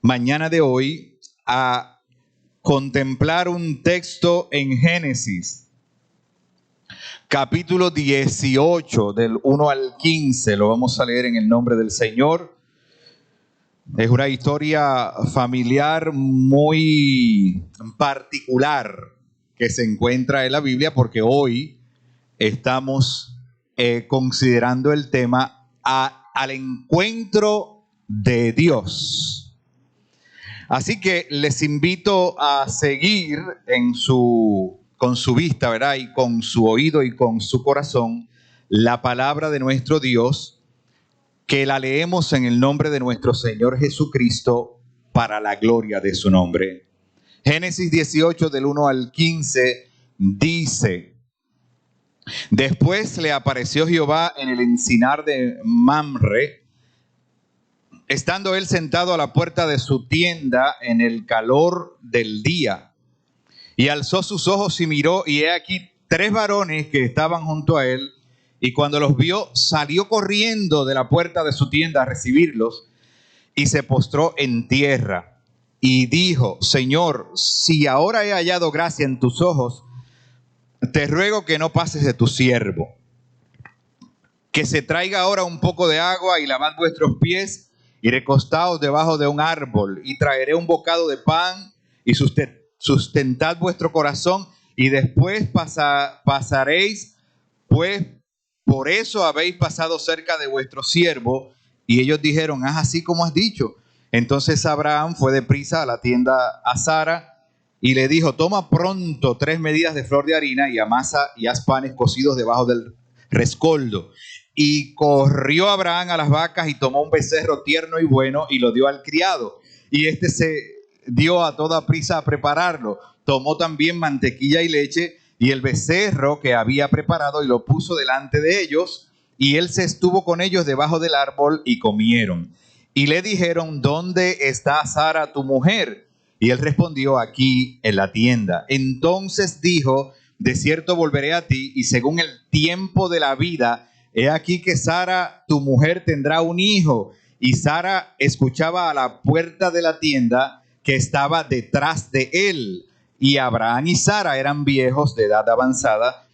mañana de hoy a contemplar un texto en Génesis, capítulo 18, del 1 al 15. Lo vamos a leer en el nombre del Señor. Es una historia familiar muy particular que se encuentra en la Biblia, porque hoy estamos considerando el tema al encuentro de Dios. Así que les invito a seguir con su vista, ¿verdad? Y con su oído y con su corazón la palabra de nuestro Dios, que la leemos en el nombre de nuestro Señor Jesucristo para la gloria de su nombre. Génesis 18 del 1 al 15 dice: Después le apareció Jehová en el encinar de Mamre, estando él sentado a la puerta de su tienda en el calor del día. Y alzó sus ojos y miró, y he aquí 3 varones que estaban junto a él. Y cuando los vio, salió corriendo de la puerta de su tienda a recibirlos, y se postró en tierra. Y dijo: Señor, si ahora he hallado gracia en tus ojos, te ruego que no pases de tu siervo, que se traiga ahora un poco de agua y lavad vuestros pies y recostaos debajo de un árbol, y traeré un bocado de pan y sustentad vuestro corazón, y después pasaréis, pues por eso habéis pasado cerca de vuestro siervo. Y ellos dijeron: haz así como has dicho. Entonces Abraham fue deprisa a la tienda a Sara y le dijo: toma pronto 3 medidas de flor de harina y amasa y haz panes cocidos debajo del rescoldo. Y corrió Abraham a las vacas y tomó un becerro tierno y bueno y lo dio al criado. Y este se dio a toda prisa a prepararlo. Tomó también mantequilla y leche y el becerro que había preparado y lo puso delante de ellos. Y él se estuvo con ellos debajo del árbol y comieron. Y le dijeron: ¿dónde está Sara tu mujer? Y él respondió: aquí en la tienda. Entonces dijo: de cierto volveré a ti, y según el tiempo de la vida, he aquí que Sara tu mujer tendrá un hijo. Y Sara escuchaba a la puerta de la tienda que estaba detrás de él. Y Abraham y Sara eran viejos de edad avanzada,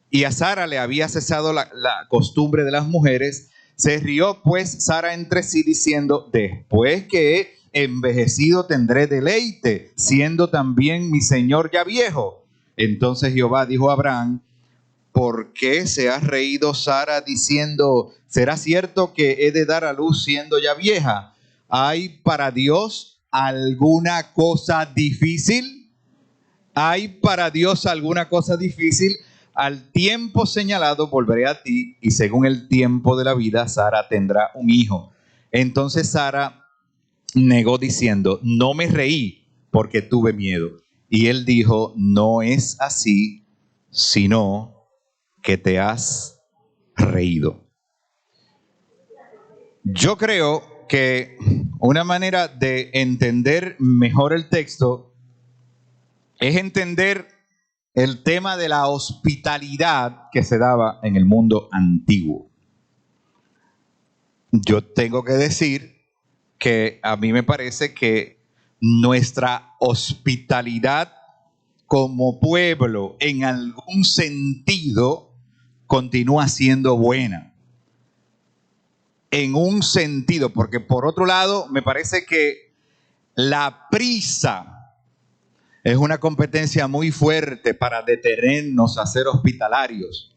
y a Sara le había cesado la costumbre de las mujeres. Se rió pues Sara entre sí, diciendo: después que he envejecido tendré deleite, siendo también mi señor ya viejo. Entonces Jehová dijo a Abraham: ¿por qué se ha reído Sara diciendo: ¿será cierto que he de dar a luz siendo ya vieja? ¿Hay para Dios alguna cosa difícil? ¿Hay para Dios alguna cosa difícil? Al tiempo señalado volveré a ti, y según el tiempo de la vida, Sara tendrá un hijo. Entonces Sara negó diciendo: no me reí porque tuve miedo. Y él dijo: no es así, sino que te has reído. Yo creo que una manera de entender mejor el texto es entender el tema de la hospitalidad que se daba en el mundo antiguo. Yo tengo que decir que a mí me parece que nuestra hospitalidad como pueblo en algún sentido continúa siendo buena. En un sentido, porque por otro lado me parece que la prisa es una competencia muy fuerte para detenernos a ser hospitalarios.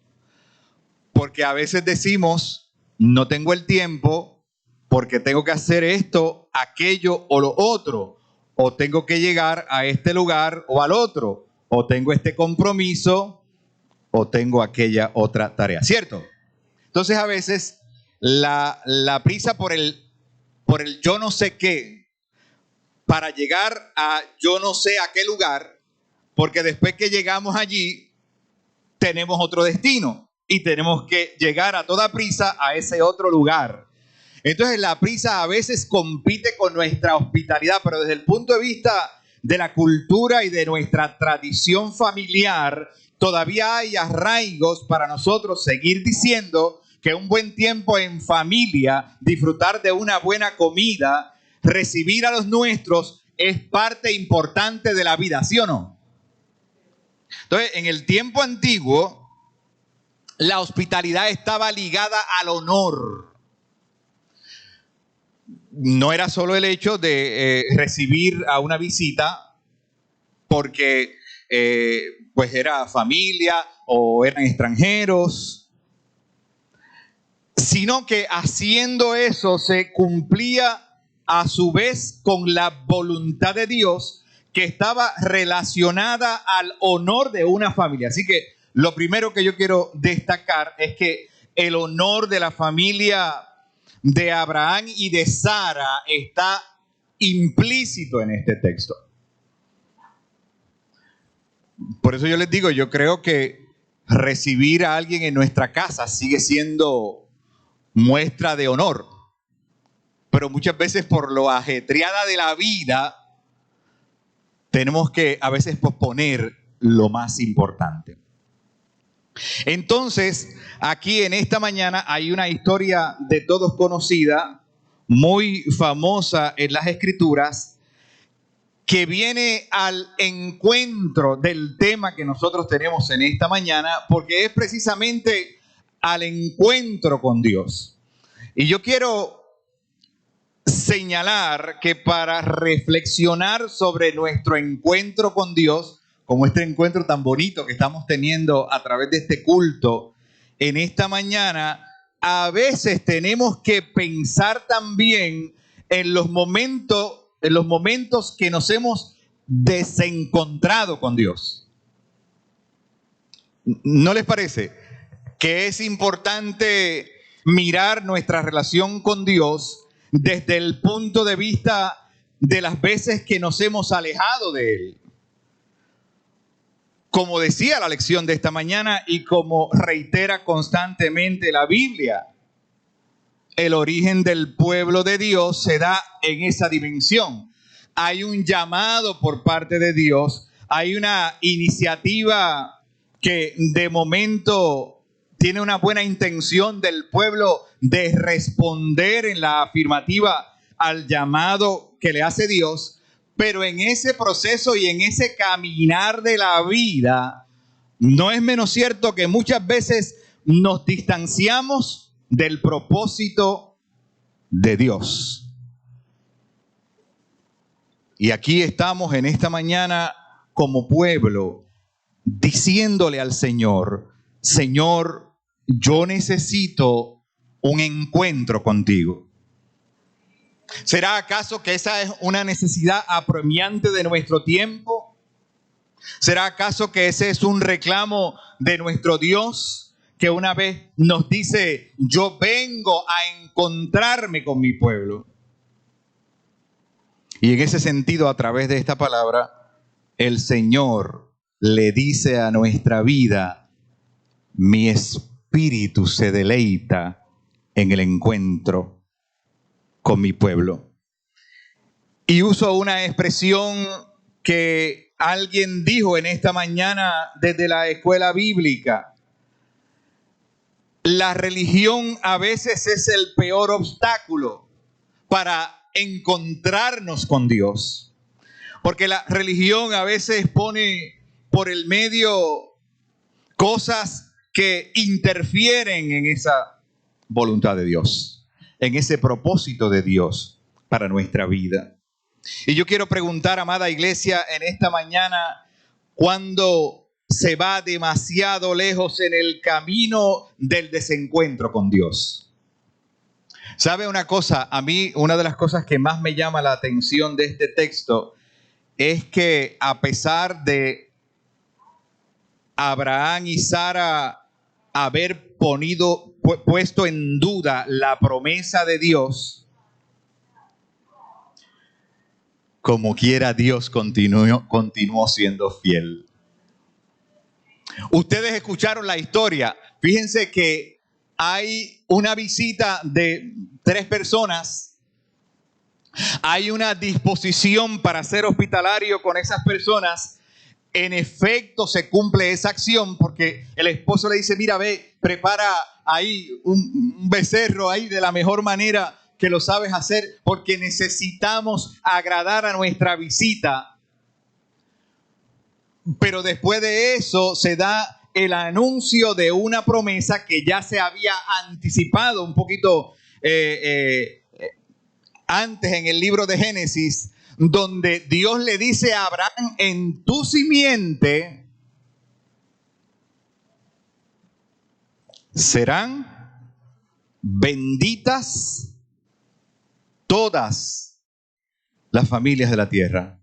Porque a veces decimos: no tengo el tiempo porque tengo que hacer esto, aquello o lo otro. O tengo que llegar a este lugar o al otro. O tengo este compromiso o tengo aquella otra tarea. ¿Cierto? Entonces a veces la prisa por el yo no sé qué, para llegar a yo no sé a qué lugar, porque después que llegamos allí tenemos otro destino y tenemos que llegar a toda prisa a ese otro lugar. Entonces la prisa a veces compite con nuestra hospitalidad, pero desde el punto de vista de la cultura y de nuestra tradición familiar, todavía hay arraigos para nosotros seguir diciendo que un buen tiempo en familia, disfrutar de una buena comida, recibir a los nuestros es parte importante de la vida, ¿sí o no? Entonces, en el tiempo antiguo, la hospitalidad estaba ligada al honor. No era solo el hecho de recibir a una visita porque pues era familia o eran extranjeros, sino que haciendo eso se cumplía a su vez con la voluntad de Dios que estaba relacionada al honor de una familia. Así que lo primero que yo quiero destacar es que el honor de la familia de Abraham y de Sara está implícito en este texto. Por eso yo les digo, yo creo que recibir a alguien en nuestra casa sigue siendo muestra de honor. Pero muchas veces por lo ajetreada de la vida, tenemos que a veces posponer lo más importante. Entonces, aquí en esta mañana hay una historia de todos conocida, muy famosa en las Escrituras, que viene al encuentro del tema que nosotros tenemos en esta mañana, porque es precisamente al encuentro con Dios. Y yo quiero señalar que para reflexionar sobre nuestro encuentro con Dios, como este encuentro tan bonito que estamos teniendo a través de este culto en esta mañana, a veces tenemos que pensar también en los momentos que nos hemos desencontrado con Dios. ¿No les parece que es importante mirar nuestra relación con Dios desde el punto de vista de las veces que nos hemos alejado de Él? Como decía la lección de esta mañana y como reitera constantemente la Biblia, el origen del pueblo de Dios se da en esa dimensión. Hay un llamado por parte de Dios, hay una iniciativa que de momento tiene una buena intención del pueblo de responder en la afirmativa al llamado que le hace Dios, pero en ese proceso y en ese caminar de la vida, no es menos cierto que muchas veces nos distanciamos del propósito de Dios. Y aquí estamos en esta mañana como pueblo diciéndole al Señor: Señor, yo necesito un encuentro contigo. ¿Será acaso que esa es una necesidad apremiante de nuestro tiempo? ¿Será acaso que ese es un reclamo de nuestro Dios que una vez nos dice: yo vengo a encontrarme con mi pueblo? Y en ese sentido, a través de esta palabra, el Señor le dice a nuestra vida: mi espíritu se deleita en el encuentro con mi pueblo. Y uso una expresión que alguien dijo en esta mañana desde la escuela bíblica: la religión a veces es el peor obstáculo para encontrarnos con Dios, porque la religión a veces pone por el medio cosas que interfieren en esa voluntad de Dios, en ese propósito de Dios para nuestra vida. Y yo quiero preguntar, amada iglesia, en esta mañana, ¿cuándo se va demasiado lejos en el camino del desencuentro con Dios? ¿Sabe una cosa? A mí una de las cosas que más me llama la atención de este texto es que a pesar de Abraham y Sara haber puesto en duda la promesa de Dios, como quiera Dios continuó siendo fiel. Ustedes escucharon la historia. Fíjense que hay una visita de 3 personas. Hay una disposición para ser hospitalario con esas personas. En efecto, se cumple esa acción porque el esposo le dice: mira, ve, prepara ahí un becerro ahí de la mejor manera que lo sabes hacer porque necesitamos agradar a nuestra visita. Pero después de eso se da el anuncio de una promesa que ya se había anticipado un poquito antes en el libro de Génesis, donde Dios le dice a Abraham: en tu simiente serán benditas todas las familias de la tierra.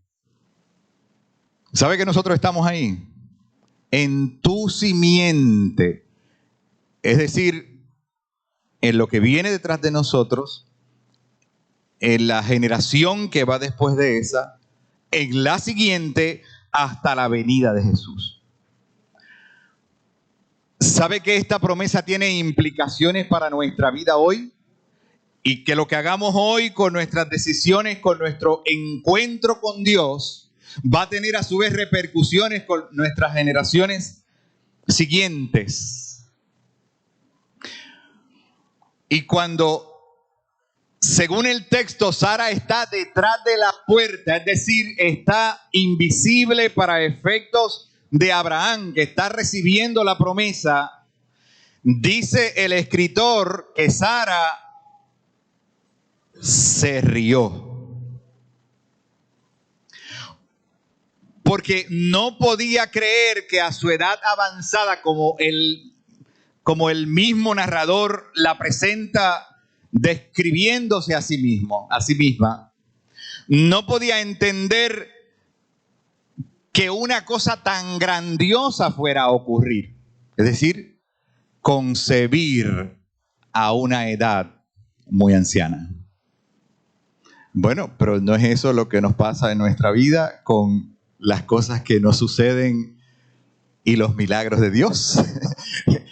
¿Sabe que nosotros estamos ahí? En tu simiente. Es decir, en lo que viene detrás de nosotros, en la generación que va después de esa, en la siguiente, hasta la venida de Jesús. ¿Sabe que esta promesa tiene implicaciones para nuestra vida hoy? Y que lo que hagamos hoy con nuestras decisiones, con nuestro encuentro con Dios, va a tener a su vez repercusiones con nuestras generaciones siguientes. Y cuando, según el texto, Sara está detrás de la puerta, es decir, está invisible para efectos de Abraham, que está recibiendo la promesa, dice el escritor que Sara se rió. Porque no podía creer que a su edad avanzada, como el mismo narrador la presenta describiéndose a sí mismo, a sí misma, no podía entender que una cosa tan grandiosa fuera a ocurrir. Es decir, concebir a una edad muy anciana. Bueno, pero no es eso lo que nos pasa en nuestra vida con las cosas que nos suceden y los milagros de Dios.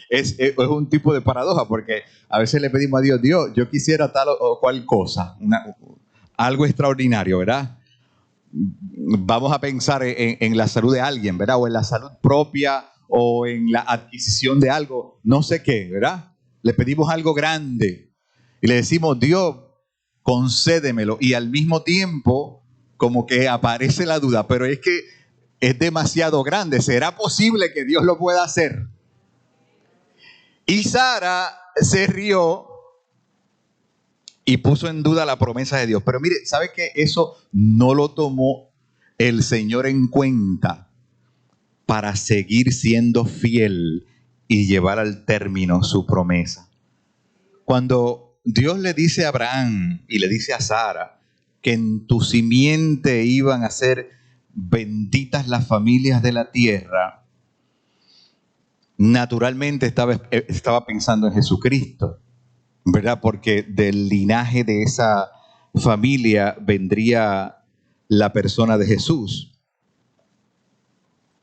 Es un tipo de paradoja, porque a veces le pedimos a Dios: Dios, yo quisiera tal o cual cosa, algo extraordinario, ¿verdad? Vamos a pensar en la salud de alguien, ¿verdad? O en la salud propia, o en la adquisición de algo, no sé qué, ¿verdad? Le pedimos algo grande y le decimos: Dios, concédemelo. Y al mismo tiempo, como que aparece la duda, pero es que es demasiado grande. ¿Será posible que Dios lo pueda hacer? Y Sara se rió y puso en duda la promesa de Dios. Pero mire, ¿sabe qué? Eso no lo tomó el Señor en cuenta para seguir siendo fiel y llevar al término su promesa. Cuando Dios le dice a Abraham y le dice a Sara que en tu simiente iban a ser benditas las familias de la tierra, naturalmente estaba pensando en Jesucristo, ¿verdad? Porque del linaje de esa familia vendría la persona de Jesús.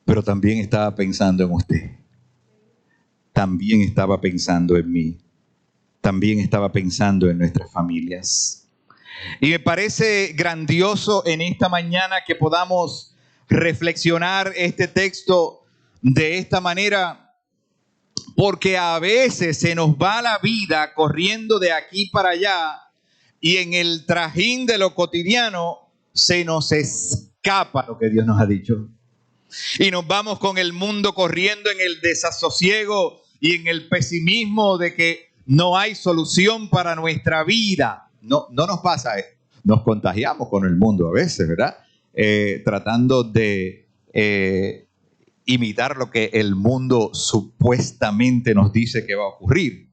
Pero también estaba pensando en usted. También estaba pensando en mí. También estaba pensando en nuestras familias. Y me parece grandioso en esta mañana que podamos reflexionar este texto de esta manera, porque a veces se nos va la vida corriendo de aquí para allá y en el trajín de lo cotidiano se nos escapa lo que Dios nos ha dicho. Y nos vamos con el mundo corriendo en el desasosiego y en el pesimismo de que no hay solución para nuestra vida. No nos pasa eso. Nos contagiamos con el mundo a veces, ¿verdad? Tratando de imitar lo que el mundo supuestamente nos dice que va a ocurrir.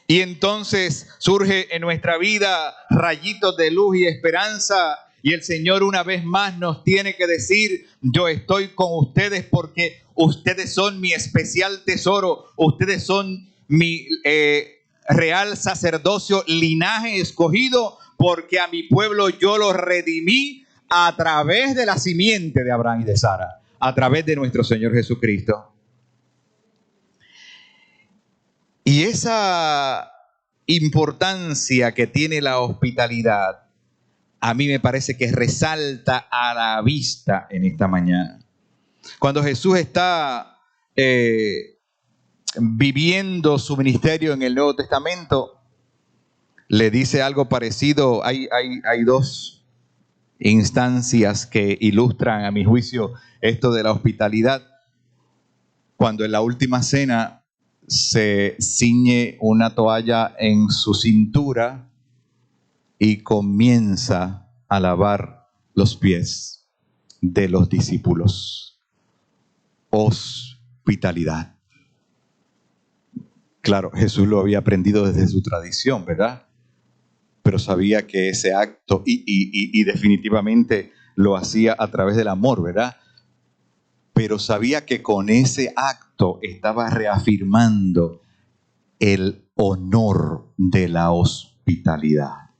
Y entonces surge en nuestra vida rayitos de luz y esperanza, y el Señor una vez más nos tiene que decir: yo estoy con ustedes porque ustedes son mi especial tesoro, ustedes son mi real sacerdocio, linaje escogido, porque a mi pueblo yo lo redimí a través de la simiente de Abraham y de Sara, a través de nuestro Señor Jesucristo. Y esa importancia que tiene la hospitalidad, a mí me parece que resalta a la vista en esta mañana. Cuando Jesús está viviendo su ministerio en el Nuevo Testamento, le dice algo parecido. Hay dos instancias que ilustran, a mi juicio, esto de la hospitalidad. Cuando en la última cena se ciñe una toalla en su cintura y comienza a lavar los pies de los discípulos. Hospitalidad. Claro, Jesús lo había aprendido desde su tradición, ¿verdad? Pero sabía que ese acto, y definitivamente lo hacía a través del amor, ¿verdad? Pero sabía que con ese acto estaba reafirmando el honor de la hospitalidad.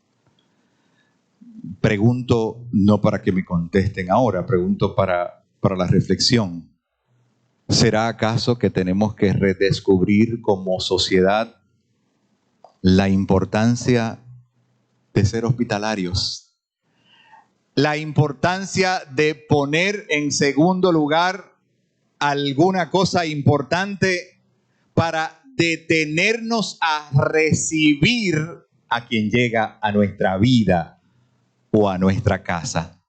Pregunto, no para que me contesten ahora, pregunto para la reflexión. ¿Será acaso que tenemos que redescubrir como sociedad la importancia de ser hospitalarios? La importancia de poner en segundo lugar alguna cosa importante para detenernos a recibir a quien llega a nuestra vida o a nuestra casa.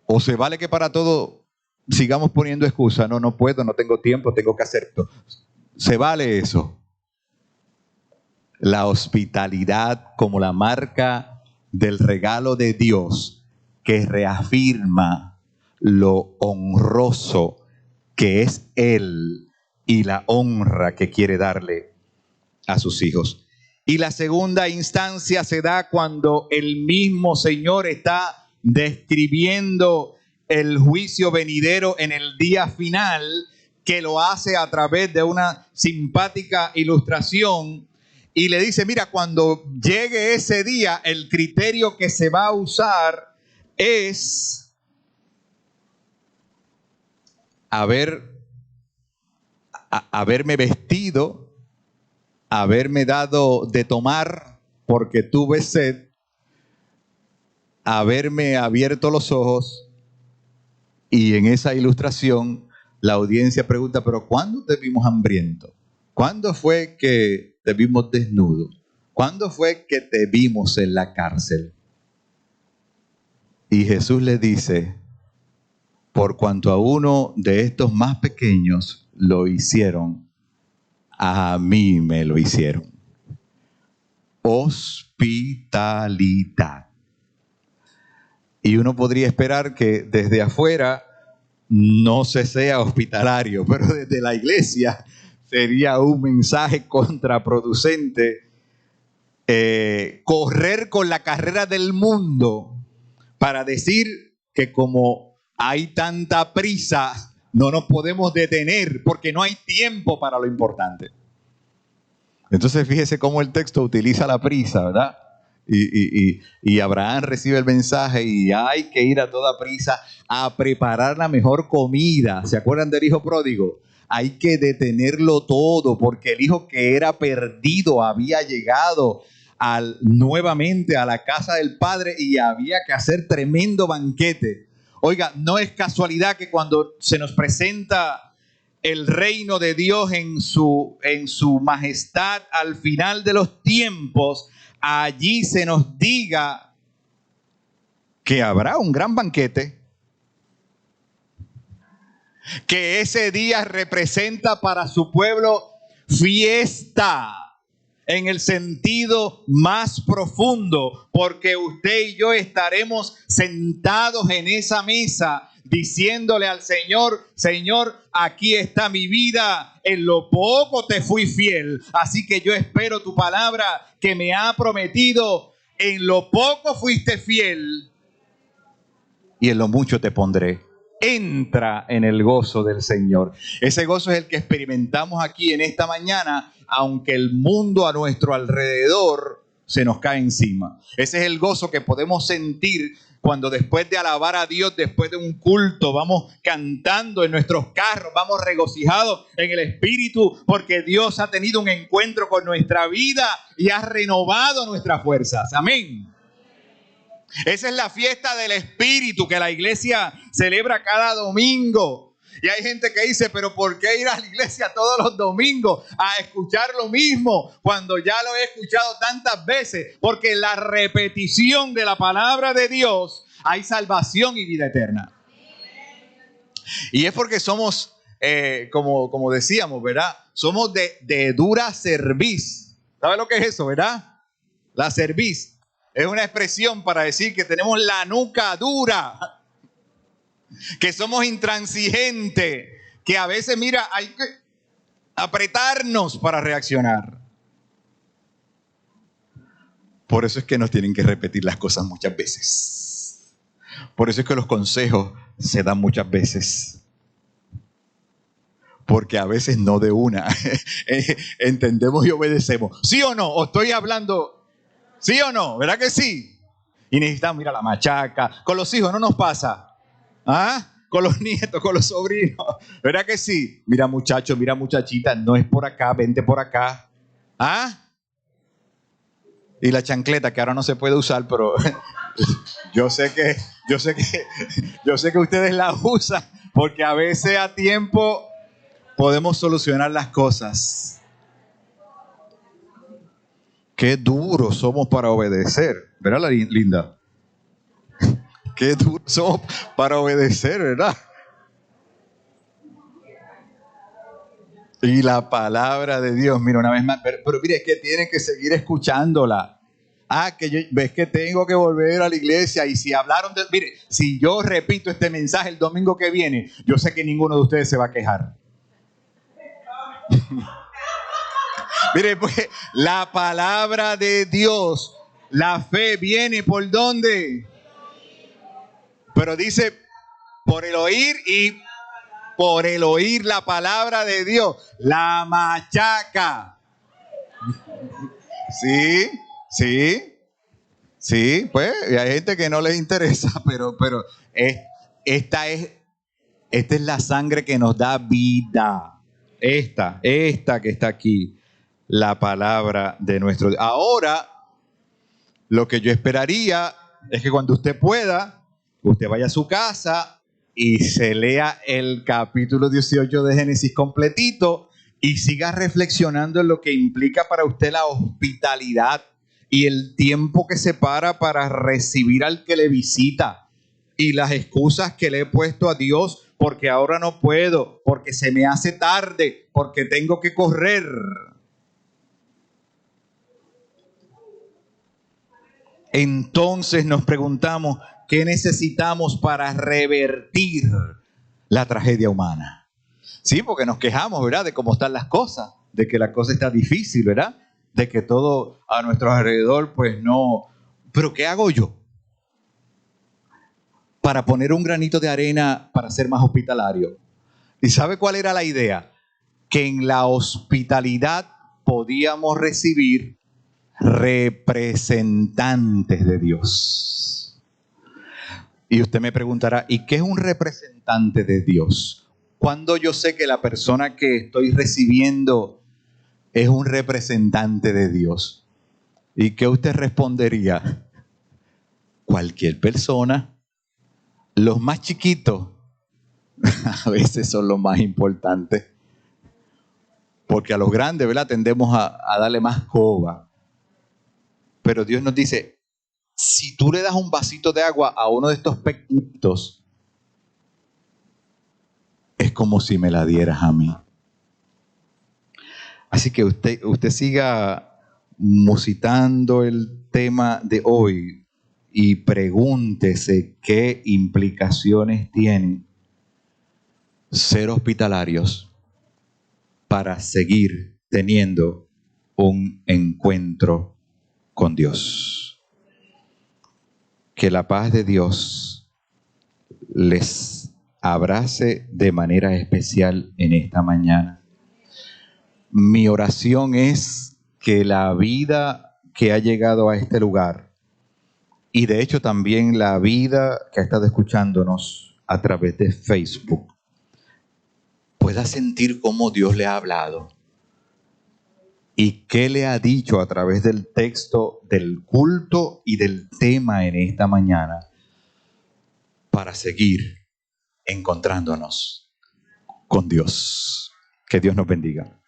¿O se vale que para todo sigamos poniendo excusas? No puedo, no tengo tiempo, tengo que hacer esto. ¿Se vale eso? La hospitalidad como la marca del regalo de Dios que reafirma lo honroso que es Él y la honra que quiere darle a sus hijos. Y la segunda instancia se da cuando el mismo Señor está describiendo el juicio venidero en el día final, que lo hace a través de una simpática ilustración. Y le dice, mira, cuando llegue ese día, el criterio que se va a usar es haberme vestido, haberme dado de tomar porque tuve sed, haberme abierto los ojos. Y en esa ilustración la audiencia pregunta, pero ¿cuándo te vimos hambriento? ¿Cuándo fue que te vimos desnudo? ¿Cuándo fue que te vimos en la cárcel? Y Jesús le dice, por cuanto a uno de estos más pequeños lo hicieron, a mí me lo hicieron. Hospitalidad. Y uno podría esperar que desde afuera no se sea hospitalario, pero desde la iglesia sería un mensaje contraproducente. Correr con la carrera del mundo para decir que como hay tanta prisa, no nos podemos detener porque no hay tiempo para lo importante. Entonces fíjese cómo el texto utiliza la prisa, ¿verdad? Y Abraham recibe el mensaje y hay que ir a toda prisa a preparar la mejor comida. ¿Se acuerdan del hijo pródigo? Hay que detenerlo todo porque el hijo que era perdido había llegado nuevamente a la casa del padre y había que hacer tremendo banquete. Oiga, no es casualidad que cuando se nos presenta el reino de Dios en su majestad al final de los tiempos, allí se nos diga que habrá un gran banquete, que ese día representa para su pueblo fiesta en el sentido más profundo, porque usted y yo estaremos sentados en esa mesa diciéndole al Señor, Señor, aquí está mi vida, en lo poco te fui fiel, así que yo espero tu palabra que me ha prometido, en lo poco fuiste fiel y en lo mucho te pondré. Entra en el gozo del Señor. Ese gozo es el que experimentamos aquí en esta mañana, aunque el mundo a nuestro alrededor se nos cae encima. Ese es el gozo que podemos sentir cuando después de alabar a Dios, después de un culto, vamos cantando en nuestros carros, vamos regocijados en el Espíritu, porque Dios ha tenido un encuentro con nuestra vida y ha renovado nuestras fuerzas. Amén. Esa es la fiesta del Espíritu que la iglesia celebra cada domingo. Y hay gente que dice, pero ¿por qué ir a la iglesia todos los domingos a escuchar lo mismo cuando ya lo he escuchado tantas veces? Porque en la repetición de la palabra de Dios hay salvación y vida eterna. Y es porque somos, como decíamos, ¿verdad? Somos de dura cerviz. ¿Sabe lo que es eso, verdad? La cerviz es una expresión para decir que tenemos la nuca dura, que somos intransigentes, que a veces, mira, hay que apretarnos para reaccionar. Por eso es que nos tienen que repetir las cosas muchas veces. Por eso es que los consejos se dan muchas veces. Porque a veces no de una. Entendemos y obedecemos. ¿Sí o no? ¿O estoy hablando? ¿Sí o no? ¿Verdad que sí? Y necesitamos ir a la machaca. Con los hijos no nos pasa. ¿Ah? Con los nietos, con los sobrinos. ¿Verdad que sí? Mira muchacho, mira muchachita, no es por acá, vente por acá. ¿Ah? Y la chancleta, que ahora no se puede usar, pero yo sé que ustedes la usan, porque a veces a tiempo podemos solucionar las cosas. Qué duros somos para obedecer, ¿verdad, linda? Qué duros somos para obedecer, ¿verdad? Y la palabra de Dios, mira, una vez más, pero mire, es que tienen que seguir escuchándola. Ves que tengo que volver a la iglesia. Y si hablaron mire, si yo repito este mensaje el domingo que viene, yo sé que ninguno de ustedes se va a quejar. Mire, pues, la palabra de Dios, la fe viene ¿por dónde? Pero dice, por el oír y por el oír la palabra de Dios, la machaca. Sí, pues hay gente que no les interesa, pero esta es la sangre que nos da vida. Esta que está aquí, la palabra de nuestro Dios. Ahora, lo que yo esperaría es que cuando usted pueda, usted vaya a su casa y se lea el capítulo 18 de Génesis completito y siga reflexionando en lo que implica para usted la hospitalidad y el tiempo que se para recibir al que le visita y las excusas que le he puesto a Dios porque ahora no puedo, porque se me hace tarde, porque tengo que correr. Entonces nos preguntamos, ¿qué necesitamos para revertir la tragedia humana? Sí, porque nos quejamos, ¿verdad? De cómo están las cosas, de que la cosa está difícil, ¿verdad? De que todo a nuestro alrededor, pues no. Pero ¿qué hago yo para poner un granito de arena para ser más hospitalario? ¿Y sabe cuál era la idea? Que en la hospitalidad podíamos recibir representantes de Dios. Y usted me preguntará, ¿y qué es un representante de Dios? ¿Cuándo yo sé que la persona que estoy recibiendo es un representante de Dios? ¿Y qué usted respondería? Cualquier persona. Los más chiquitos a veces son los más importantes. Porque a los grandes, ¿verdad? Tendemos a darle más coba. Pero Dios nos dice, si tú le das un vasito de agua a uno de estos pequeñitos, es como si me la dieras a mí. Así que usted siga musitando el tema de hoy y pregúntese qué implicaciones tiene ser hospitalarios para seguir teniendo un encuentro con Dios. Que la paz de Dios les abrace de manera especial en esta mañana. Mi oración es que la vida que ha llegado a este lugar, y de hecho también la vida que ha estado escuchándonos a través de Facebook, pueda sentir cómo Dios le ha hablado y qué le ha dicho a través del texto del culto y del tema en esta mañana para seguir encontrándonos con Dios. Que Dios nos bendiga.